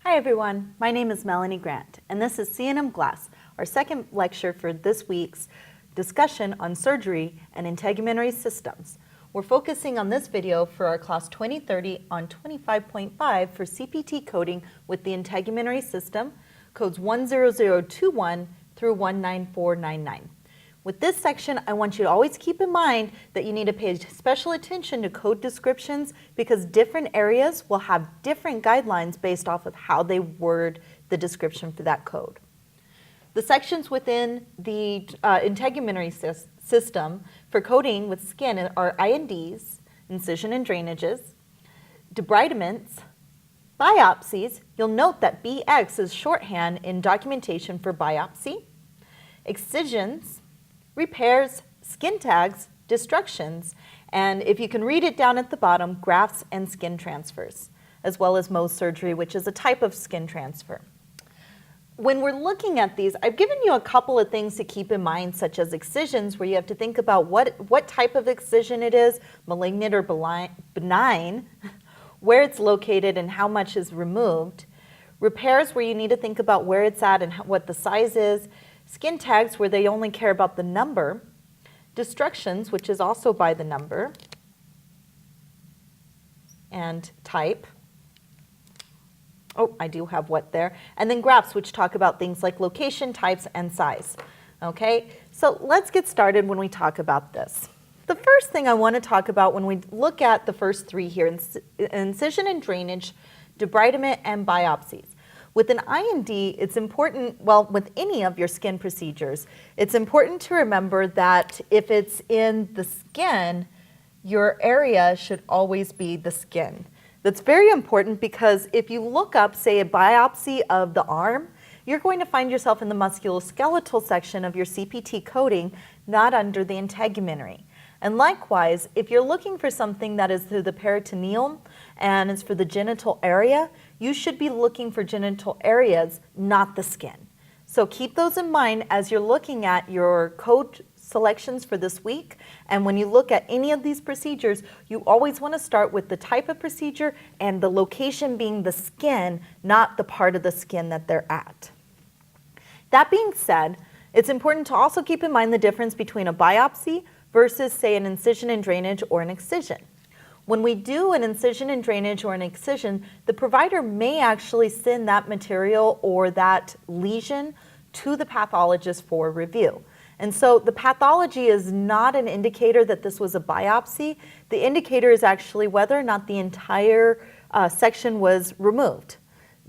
Hi everyone, my name is Melanie Grant, and this is C&M Glass, our second lecture for this week's discussion on surgery and integumentary systems. We're focusing on this video for our class 2030 on 25.5 for CPT coding with the integumentary system, codes 10021 through 19499. With this section, I want you to always keep in mind that you need to pay special attention to code descriptions because different areas will have different guidelines based off of how they word the description for that code. The sections within the integumentary system for coding with skin are INDs, incision and drainages, debridements, biopsies. You'll note that BX is shorthand in documentation for biopsy, excisions, repairs, skin tags, destructions, and if you can read it down at the bottom, grafts and skin transfers, as well as Mohs surgery, which is a type of skin transfer. When we're looking at these, I've given you a couple of things to keep in mind, such as excisions, where you have to think about what type of excision it is, malignant or benign, where it's located and how much is removed. Repairs, where you need to think about where it's at and what the size is. Skin tags, where they only care about the number. Destructions, which is also by the number and type. Oh, I do have what there. And then grafts, which talk about things like location, types, and size. Okay, so let's get started when we talk about this. The first thing I want to talk about when we look at the first three here, incision and drainage, debridement, and biopsies. With an IND, it's important, well, with any of your skin procedures, it's important to remember that if it's in the skin, your area should always be the skin. That's very important because if you look up, say, a biopsy of the arm, you're going to find yourself in the musculoskeletal section of your CPT coding, not under the integumentary. And likewise, if you're looking for something that is through the peritoneum and is for the genital area, you should be looking for genital areas, not the skin. So keep those in mind as you're looking at your code selections for this week. And when you look at any of these procedures, you always want to start with the type of procedure and the location being the skin, not the part of the skin that they're at. That being said, it's important to also keep in mind the difference between a biopsy versus, say, an incision and drainage or an excision. When we do an incision and drainage or an excision, the provider may actually send that material or that lesion to the pathologist for review. And so the pathology is not an indicator that this was a biopsy. The indicator is actually whether or not the entire section was removed.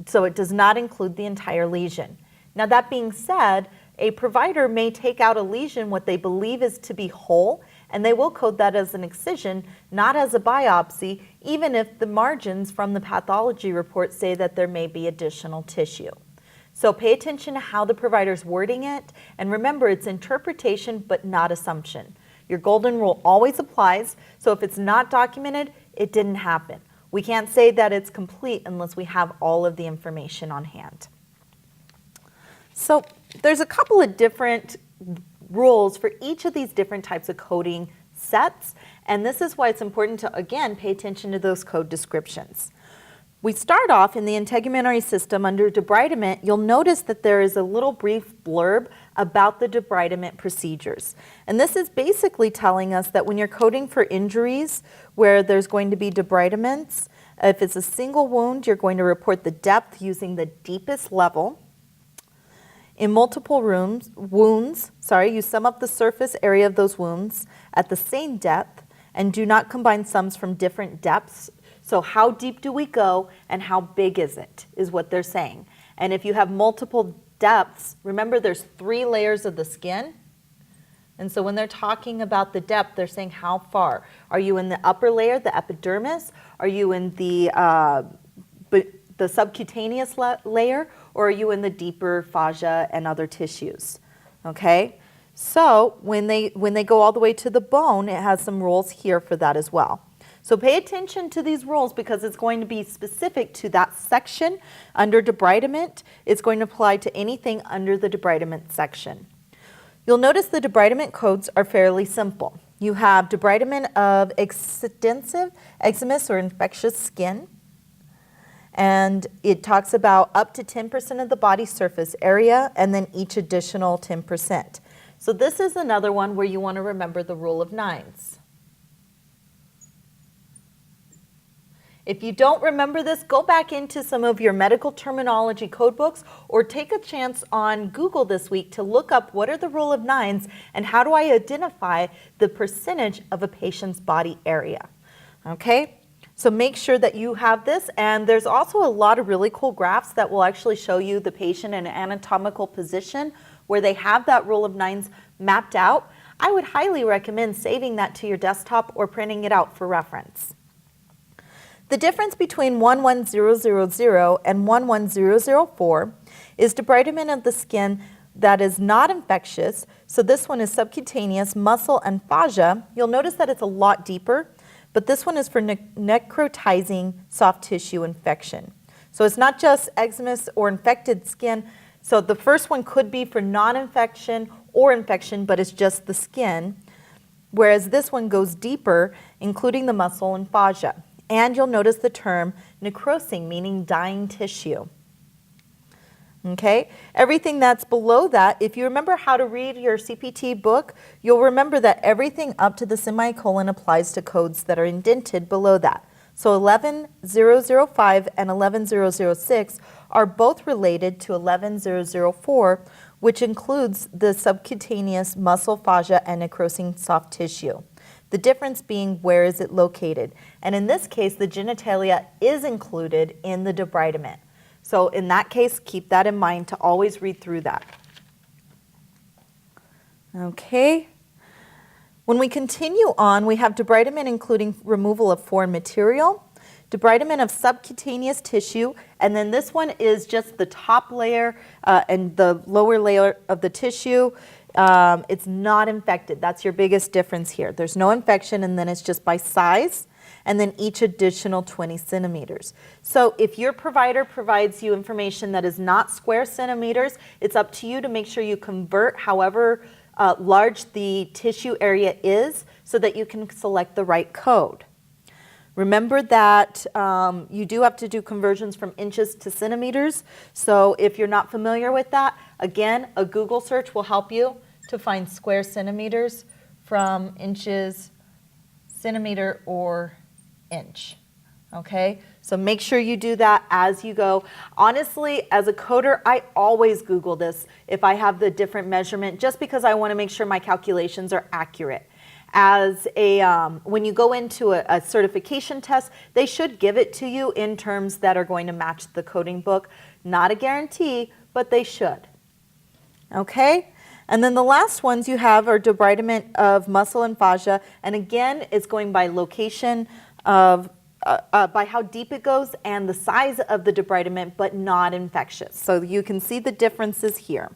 So it does not include the entire lesion. Now that being said, a provider may take out a lesion what they believe is to be whole, and they will code that as an excision, not as a biopsy, even if the margins from the pathology report say that there may be additional tissue. So pay attention to how the provider's wording it, and remember it's interpretation but not assumption. Your golden rule always applies, so if it's not documented, it didn't happen. We can't say that it's complete unless we have all of the information on hand. So there's a couple of different rules for each of these different types of coding sets, and this is why it's important to, again, pay attention to those code descriptions. We start off in the integumentary system under debridement. You'll notice that there is a little brief blurb about the debridement procedures. And this is basically telling us that when you're coding for injuries where there's going to be debridements, if it's a single wound, you're going to report the depth using the deepest level. In multiple wounds, you sum up the surface area of those wounds at the same depth and do not combine sums from different depths. So how deep do we go and how big is it, is what they're saying. And if you have multiple depths, remember there's 3 layers of the skin. And so when they're talking about the depth, they're saying how far. Are you in the upper layer, the epidermis? Are you in the subcutaneous layer, or are you in the deeper fascia and other tissues? Okay, so when they go all the way to the bone, it has some rules here for that as well. So pay attention to these rules because it's going to be specific to that section under debridement. It's going to apply to anything under the debridement section. You'll notice the debridement codes are fairly simple. You have debridement of extensive eczematous or infectious skin, And it talks about up to 10% of the body surface area and then each additional 10%. So this is another one where you want to remember the rule of nines. If you don't remember this, go back into some of your medical terminology code books or take a chance on Google this week to look up what are the rule of nines and how do I identify the percentage of a patient's body area. Okay, so make sure that you have this, and there's also a lot of really cool graphs that will actually show you the patient in an anatomical position where they have that rule of nines mapped out. I would highly recommend saving that to your desktop or printing it out for reference. The difference between 11000 and 11004 is debridement of the skin that is not infectious. So this one is subcutaneous, muscle, and fascia. You'll notice that it's a lot deeper, but this one is for necrotizing soft tissue infection. So it's not just eczematous or infected skin. So the first one could be for non-infection or infection, but it's just the skin, whereas this one goes deeper, including the muscle and fascia. And you'll notice the term necrosing, meaning dying tissue. Okay, everything that's below that, if you remember how to read your CPT book, you'll remember that everything up to the semicolon applies to codes that are indented below that. So 11005 and 11006 are both related to 11004, which includes the subcutaneous muscle, fascia, and necrosing soft tissue. The difference being where is it located. And in this case, the genitalia is included in the debridement. So in that case, keep that in mind to always read through that. Okay. When we continue on, we have debridement including removal of foreign material, debridement of subcutaneous tissue, and then this one is just the top layer and the lower layer of the tissue. It's not infected. That's your biggest difference here. There's no infection, and then it's just by size, and then each additional 20 centimeters. So if your provider provides you information that is not square centimeters, it's up to you to make sure you convert however large the tissue area is so that you can select the right code. Remember that you do have to do conversions from inches to centimeters. So if you're not familiar with that, again, a Google search will help you to find square centimeters from inches, centimeter, or inch. Okay, so make sure you do that as you go. Honestly, as a coder, I always Google this if I have the different measurement, just because I want to make sure my calculations are accurate. As a when you go into a certification test, they should give it to you in terms that are going to match the coding book. Not a guarantee, but they should. Okay, and then the last ones you have are debridement of muscle and fascia, and again, it's going by location of by how deep it goes and the size of the debridement, but not infectious. So you can see the differences here.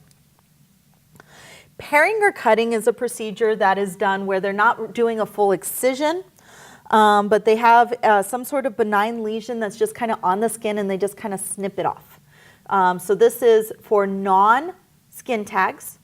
Paring or cutting is a procedure that is done where they're not doing a full excision, but they have some sort of benign lesion that's just kind of on the skin and they just kind of snip it off. So this is for non-skin tags.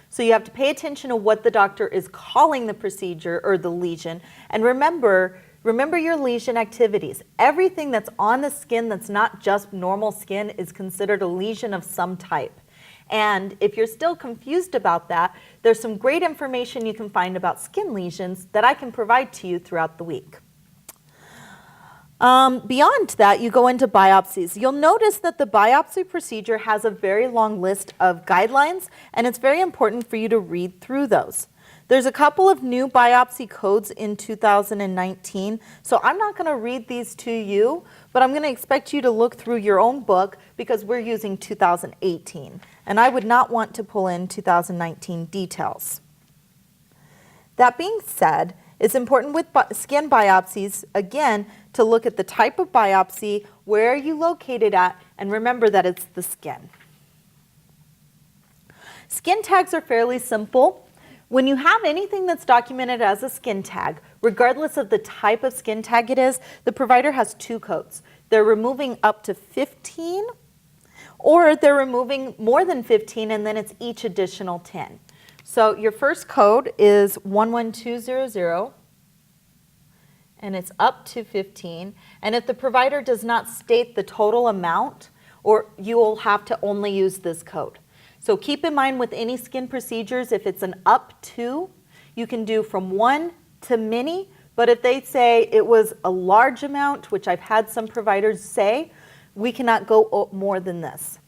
So you have to pay attention to what the doctor is calling the procedure or the lesion. And remember your lesion activities. Everything that's on the skin that's not just normal skin is considered a lesion of some type. And if you're still confused about that, there's some great information you can find about skin lesions that I can provide to you throughout the week. Beyond that, you go into biopsies. You'll notice that the biopsy procedure has a very long list of guidelines, and it's very important for you to read through those. There's a couple of new biopsy codes in 2019, so I'm not going to read these to you, but I'm going to expect you to look through your own book because we're using 2018, and I would not want to pull in 2019 details. That being said, it's important with skin biopsies, again, to look at the type of biopsy, where are you located at, and remember that it's the skin. Skin tags are fairly simple. When you have anything that's documented as a skin tag, regardless of the type of skin tag it is, the provider has two codes. They're removing up to 15, or they're removing more than 15, and then it's each additional 10. So your first code is 11200, and it's up to 15. And if the provider does not state the total amount, or you will have to only use this code. So keep in mind with any skin procedures, if it's an up to, you can do from 1 to many, but if they say it was a large amount, which I've had some providers say, we cannot go more than this,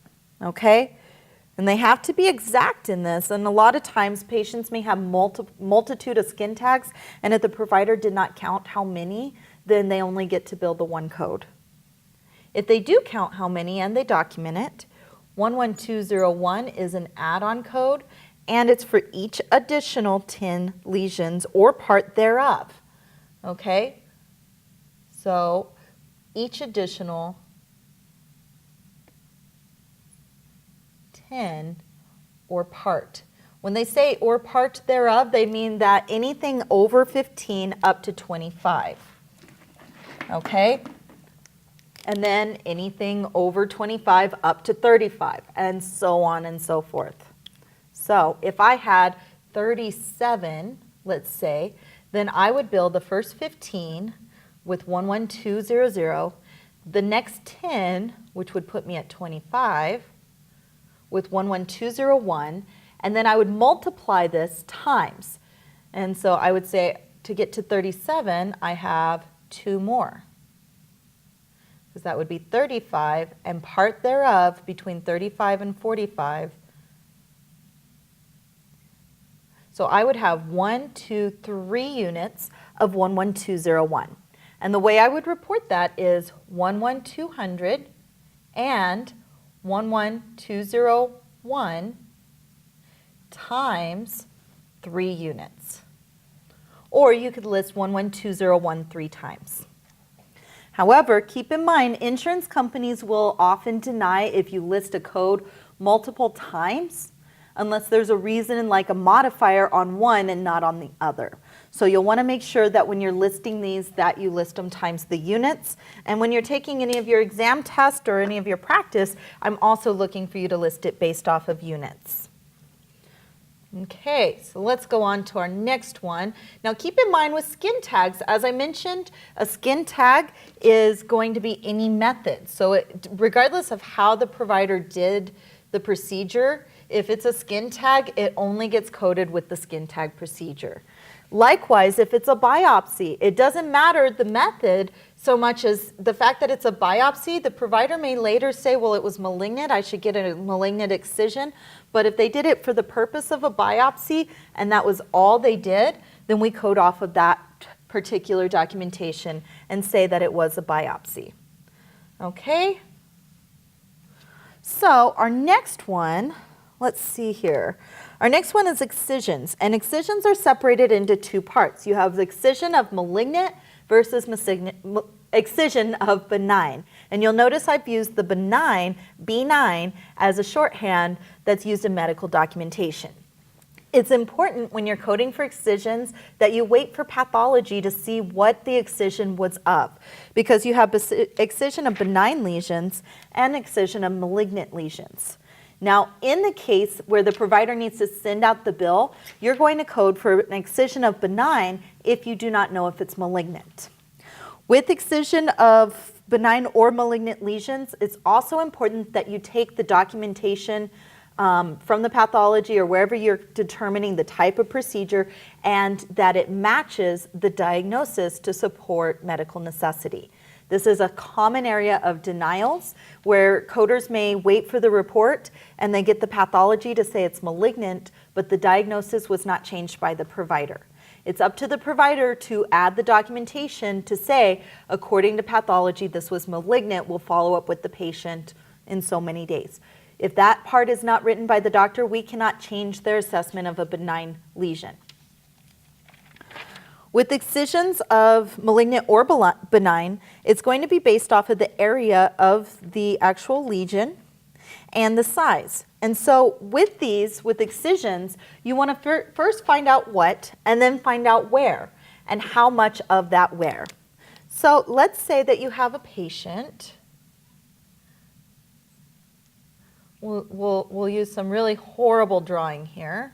okay? And they have to be exact in this, and a lot of times patients may have multitude of skin tags, and if the provider did not count how many, then they only get to bill the one code. If they do count how many and they document it, 11201 is an add-on code, and it's for each additional 10 lesions or part thereof, okay? So each additional 10 or part. When they say or part thereof, they mean that anything over 15 up to 25, okay? And then anything over 25 up to 35, and so on and so forth. So if I had 37, let's say, then I would bill the first 15 with 11200, the next 10, which would put me at 25, with 11201, and then I would multiply this times. And so I would say to get to 37, I have 2 more. Because that would be 35, and part thereof between 35 and 45. So I would have 1, 2, 3 units of 11201. And the way I would report that is 11200 and 11201 times 3 units. Or you could list 11201 3 times. However, keep in mind, insurance companies will often deny if you list a code multiple times, unless there's a reason like a modifier on one and not on the other. So you'll want to make sure that when you're listing these, that you list them times the units. And when you're taking any of your exam tests or any of your practice, I'm also looking for you to list it based off of units. Okay, so let's go on to our next one. Now keep in mind with skin tags, as I mentioned, a skin tag is going to be any method. So regardless of how the provider did the procedure, if it's a skin tag, it only gets coded with the skin tag procedure. Likewise, if it's a biopsy, it doesn't matter the method so much as the fact that it's a biopsy. The provider may later say, well, it was malignant, I should get a malignant excision. But if they did it for the purpose of a biopsy and that was all they did, then we code off of that particular documentation and say that it was a biopsy. Okay? So our next one, let's see here. Our next one is excisions, and excisions are separated into 2 parts. You have the excision of malignant versus excision of benign. And you'll notice I've used the benign, B9, as a shorthand that's used in medical documentation. It's important when you're coding for excisions that you wait for pathology to see what the excision was of, because you have excision of benign lesions and excision of malignant lesions. Now, in the case where the provider needs to send out the bill, you're going to code for an excision of benign if you do not know if it's malignant. With excision of benign or malignant lesions, it's also important that you take the documentation from the pathology or wherever you're determining the type of procedure and that it matches the diagnosis to support medical necessity. This is a common area of denials where coders may wait for the report and they get the pathology to say it's malignant, but the diagnosis was not changed by the provider. It's up to the provider to add the documentation to say, according to pathology, this was malignant. We'll follow up with the patient in so many days. If that part is not written by the doctor, we cannot change their assessment of a benign lesion. With excisions of malignant or benign, it's going to be based off of the area of the actual lesion and the size. And so with these, with excisions, you want to first find out what and then find out where and how much of that where. So let's say that you have a patient. We'll use some really horrible drawing here.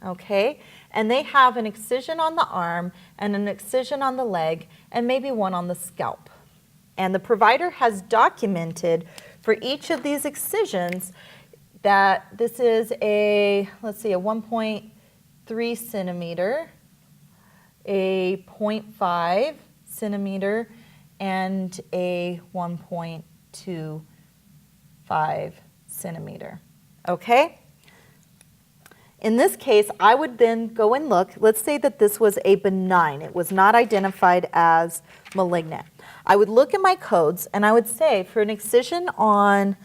Okay, and they have an excision on the arm and an excision on the leg and maybe one on the scalp. And the provider has documented for each of these excisions that this is a, let's see, a 1.3 centimeter, a 0.5 centimeter, and a 1.25 centimeter. Okay? In this case, I would then go and look. Let's say that this was a benign. It was not identified as malignant. I would look at my codes and I would say for an excision on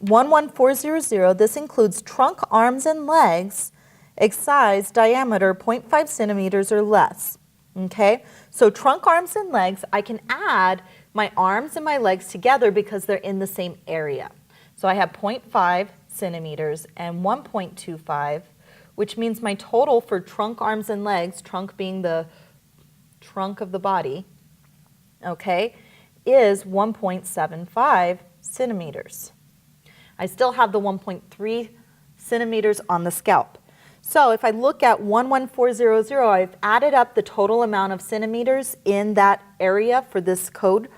11400, this includes trunk, arms, and legs, excise diameter 0.5 centimeters or less. Okay? So trunk, arms, and legs, I can add my arms and my legs together because they're in the same area. So I have 0.5 centimeters and 1.25, which means my total for trunk, arms, and legs, trunk being the trunk of the body, okay, is 1.75 centimeters. I still have the 1.3 centimeters on the scalp. So if I look at 11400, I've added up the total amount of centimeters in that area for this code,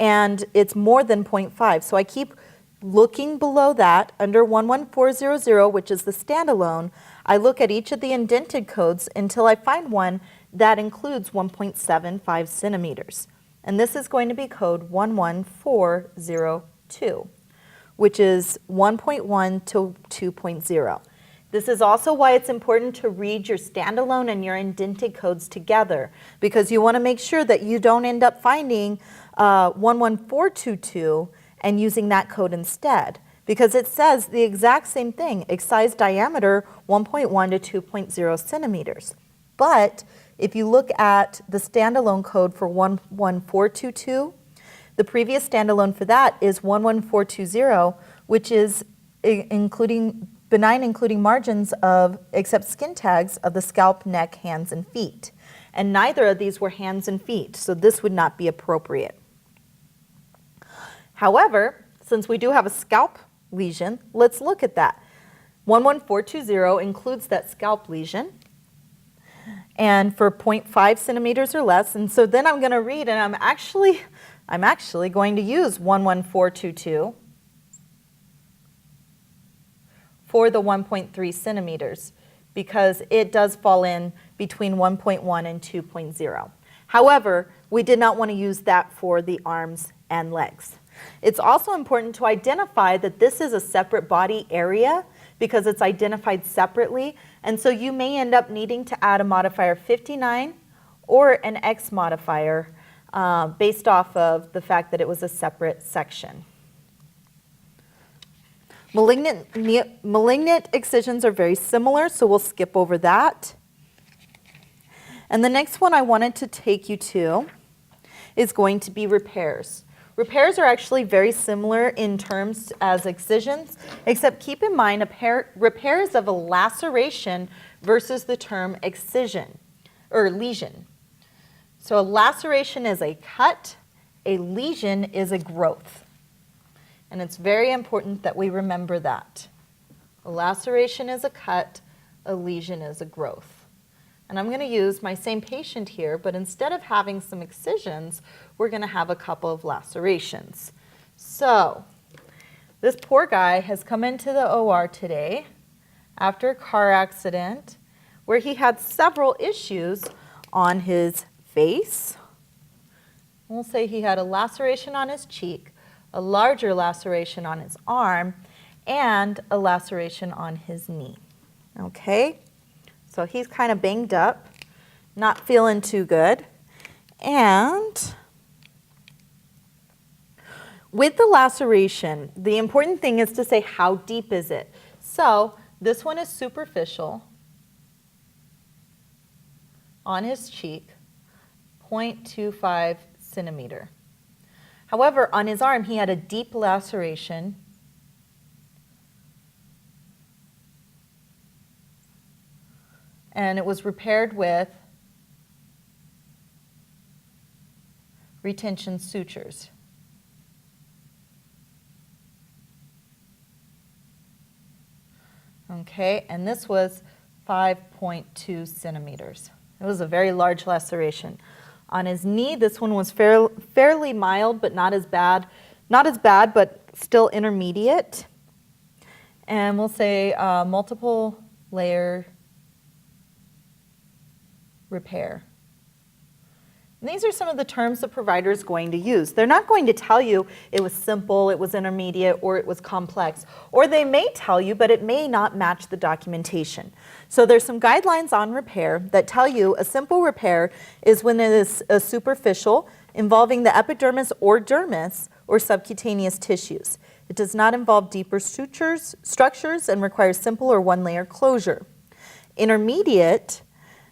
and it's more than 0.5. So I keep looking below that under 11400, which is the standalone. I look at each of the indented codes until I find one that includes 1.75 centimeters. And this is going to be code 11402, which is 1.1 to 2.0. This is also why it's important to read your standalone and your indented codes together, because you want to make sure that you don't end up finding 11422 and using that code instead, because it says the exact same thing, excise diameter 1.1 to 2.0 centimeters. But if you look at the standalone code for 11422, the previous standalone for that is 11420, which is including benign, including margins of, except skin tags of the scalp, neck, hands, and feet. And neither of these were hands and feet, so this would not be appropriate. However, since we do have a scalp lesion, let's look at that. 11420 includes that scalp lesion, and for 0.5 centimeters or less. And so then I'm going to read, and I'm actually going to use 11422 for the 1.3 centimeters because it does fall in between 1.1 and 2.0. However, we did not want to use that for the arms and legs. It's also important to identify that this is a separate body area because it's identified separately, and so you may end up needing to add a modifier 59 or an X modifier based off of the fact that it was a separate section. Malignant excisions are very similar, so we'll skip over that. And the next one I wanted to take you to is going to be repairs. Repairs are actually very similar in terms as excisions, except keep in mind repairs of a laceration versus the term excision or lesion. So a laceration is a cut, a lesion is a growth. And it's very important that we remember that. A laceration is a cut, a lesion is a growth. And I'm going to use my same patient here, but instead of having some excisions, we're going to have a couple of lacerations. So this poor guy has come into the OR today after a car accident where he had several issues on his face. We'll say he had a laceration on his cheek, a larger laceration on his arm, and a laceration on his knee. Okay? So he's kind of banged up, not feeling too good. And with the laceration, the important thing is to say how deep is it. So this one is superficial on his cheek, 0.25 centimeter. However, on his arm, he had a deep laceration and it was repaired with retention sutures. Okay, and this was 5.2 centimeters. It was a very large laceration. On his knee, this one was fairly mild, but not as bad. Not as bad, but still intermediate. And we'll say multiple layer repair. And these are some of the terms the provider is going to use. They're not going to tell you it was simple, it was intermediate, or it was complex. Or they may tell you, but it may not match the documentation. So there's some guidelines on repair that tell you a simple repair is when it is a superficial, involving the epidermis or dermis or subcutaneous tissues. It does not involve deeper structures and requires simple or one-layer closure. Intermediate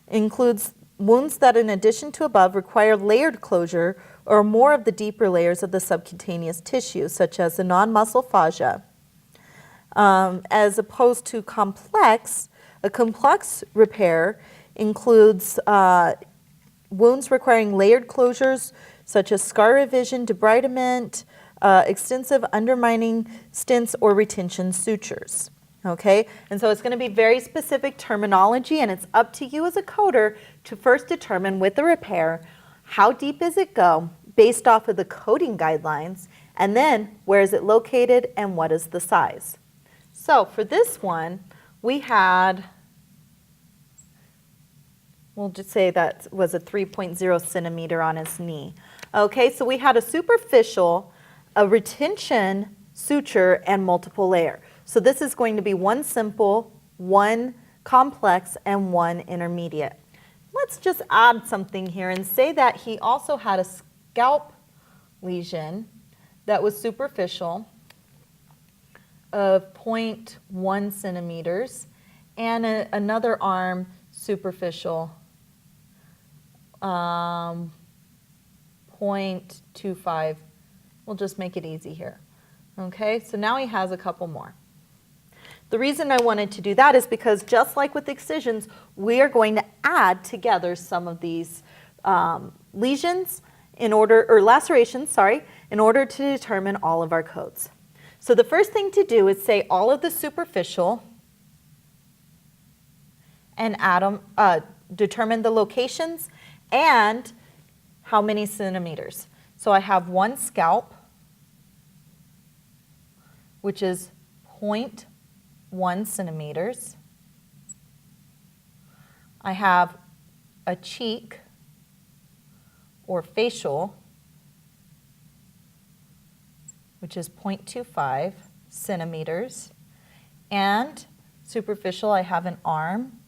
includes wounds that, in addition to above, require layered closure or more of the deeper layers of the subcutaneous tissue, such as the non-muscle fascia. As opposed to complex, a complex repair includes wounds requiring layered closures, such as scar revision, debridement, extensive undermining stents, or retention sutures. Okay, and so it's going to be very specific terminology, and it's up to you as a coder to first determine with the repair how deep does it go based off of the coding guidelines, and then where is it located and what is the size. So for this one, we had, we'll just say that was a 3.0 centimeter on his knee. Okay, so we had a superficial, a retention suture, and multiple layer. So this is going to be one simple, one complex, and one intermediate. Let's just add something here and say that he also had a scalp lesion that was superficial of 0.1 centimeters and another arm superficial 0.25. We'll just make it easy here. Okay, so now he has a couple more. The reason I wanted to do that is because just like with excisions, we are going to add together some of these lesions in order, or lacerations, sorry, in order to determine all of our codes. So the first thing to do is say all of the superficial and add them, determine the locations and how many centimeters. So I have one scalp, which is 0.1 centimeters. I have a cheek or facial, which is 0.25 centimeters. And superficial, I have an arm,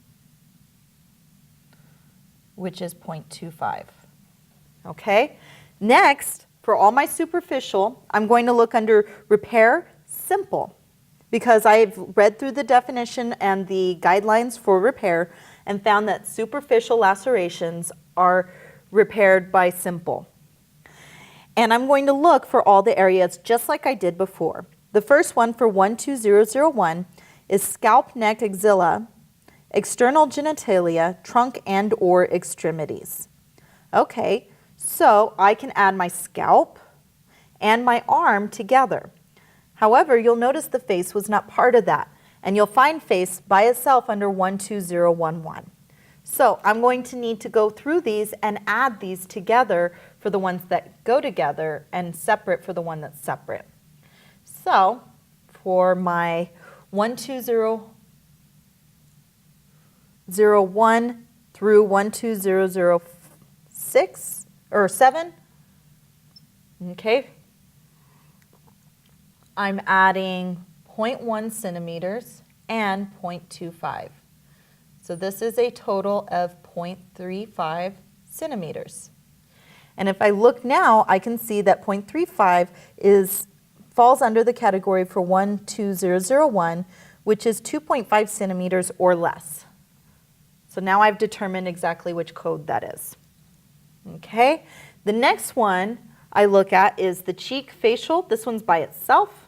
which is 0.25. Okay? Next, for all my superficial, I'm going to look under repair simple, because I've read through the definition and the guidelines for repair and found that superficial lacerations are repaired by simple. And I'm going to look for all the areas just like I did before. The first one for 12001 is scalp, neck, axilla, external genitalia, trunk and or extremities. Okay, so I can add my scalp and my arm together. However, you'll notice the face was not part of that, and you'll find face by itself under 12011. So I'm going to need to go through these and add these together for the ones that go together and separate for the one that's separate. So for my 12001 through 12006 or 7, okay, I'm adding 0.1 centimeters and 0.25. So this is a total of 0.35 centimeters. And if I look now, I can see that 0.35 falls under the category for 12001, which is 2.5 centimeters or less. So now I've determined exactly which code that is. Okay, the next one I look at is the cheek facial. This one's by itself.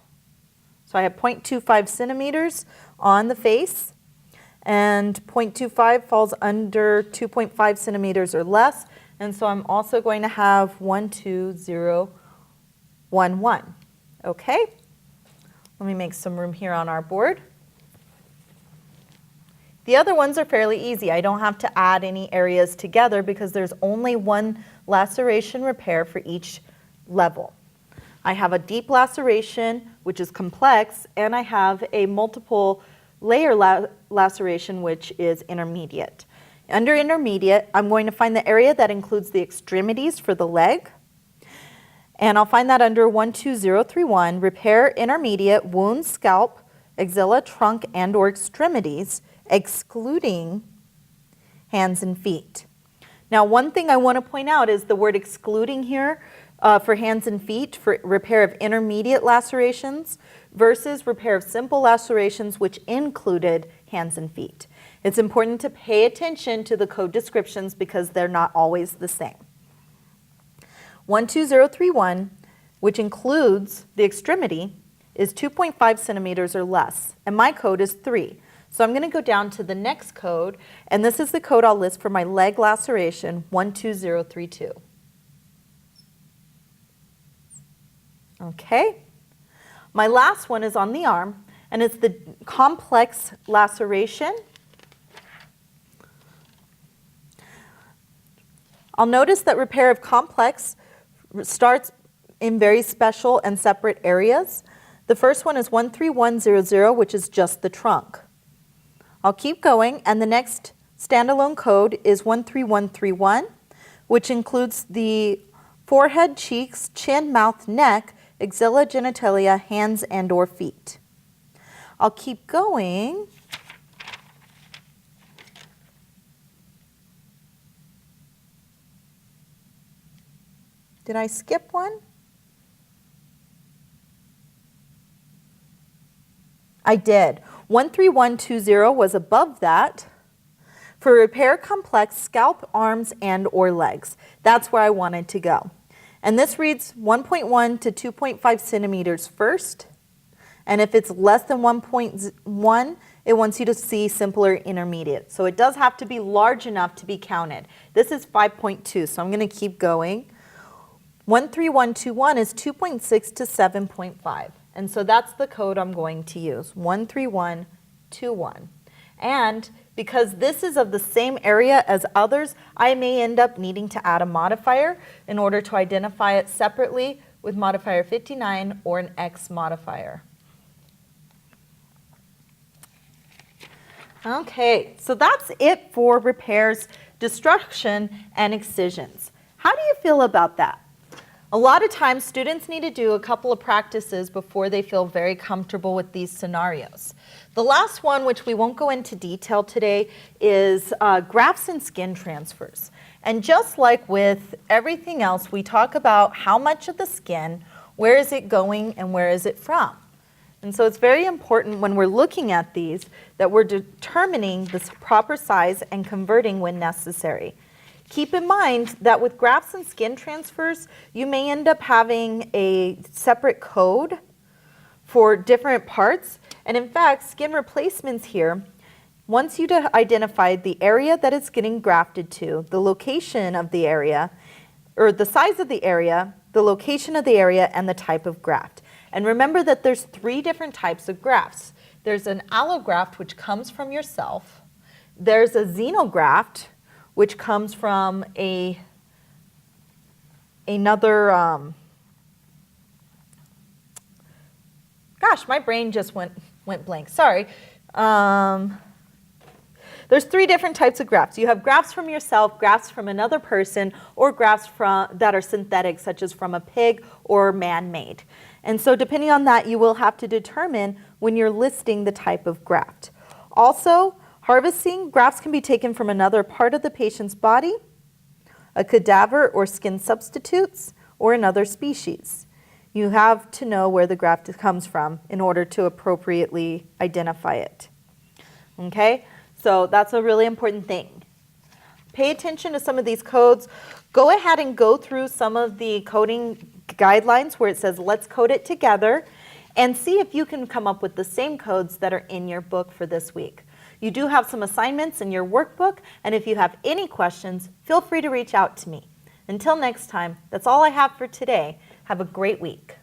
So I have 0.25 centimeters on the face, and 0.25 falls under 2.5 centimeters or less, and so I'm also going to have 12011. Okay, let me make some room here on our board. The other ones are fairly easy. I don't have to add any areas together because there's only one laceration repair for each level. I have a deep laceration, which is complex, and I have a multiple layer laceration, which is intermediate. Under intermediate, I'm going to find the area that includes the extremities for the leg, and I'll find that under 12031, repair intermediate wound, scalp, axilla, trunk, and or extremities, excluding hands and feet. Now, one thing I want to point out is the word excluding here for hands and feet for repair of intermediate lacerations versus repair of simple lacerations, which included hands and feet. It's important to pay attention to the code descriptions because they're not always the same. 12031, which includes the extremity, is 2.5 centimeters or less, and my code is 3. So I'm going to go down to the next code, and this is the code I'll list for my leg laceration, 12032. Okay. My last one is on the arm, and it's the complex laceration. I'll notice that repair of complex starts in very special and separate areas. The first one is 13100, which is just the trunk. I'll keep going, and the next standalone code is 13131, which includes the forehead, cheeks, chin, mouth, neck, axilla, genitalia, hands, and or feet. I'll keep going. Did I skip one? I did. 13120 was above that for repair complex scalp, arms, and or legs. That's where I wanted to go. And this reads 1.1 to 2.5 centimeters first. And if it's less than 1.1, it wants you to see simpler intermediate. So it does have to be large enough to be counted. This is 5.2, so I'm going to keep going. 13121 is 2.6 to 7.5. And so that's the code I'm going to use, 13121. And because this is of the same area as others, I may end up needing to add a modifier in order to identify it separately with modifier 59 or an X modifier. Okay, so that's it for repairs, destruction, and excisions. How do you feel about that? A lot of times students need to do a couple of practices before they feel very comfortable with these scenarios. The last one, which we won't go into detail today, is grafts and skin transfers. And just like with everything else, we talk about how much of the skin, where is it going, and where is it from. And so it's very important when we're looking at these that we're determining the proper size and converting when necessary. Keep in mind that with grafts and skin transfers, you may end up having a separate code for different parts. And in fact, skin replacements here, once you identify the area that it's getting grafted to, the location of the area, or the size of the area, the location of the area, and the type of graft. And remember that there's 3 different types of grafts. There's an allograft, which comes from yourself. There's a xenograft, which comes from another, gosh, my brain just went blank, sorry. There's 3 different types of grafts. You have grafts from yourself, grafts from another person, or grafts that are synthetic, such as from a pig or man-made. And so depending on that, you will have to determine when you're listing the type of graft. Also, harvesting, grafts can be taken from another part of the patient's body, a cadaver or skin substitutes, or another species. You have to know where the graft comes from in order to appropriately identify it. Okay, so that's a really important thing. Pay attention to some of these codes. Go ahead and go through some of the coding guidelines where it says let's code it together and see if you can come up with the same codes that are in your book for this week. You do have some assignments in your workbook, and if you have any questions, feel free to reach out to me. Until next time, that's all I have for today. Have a great week.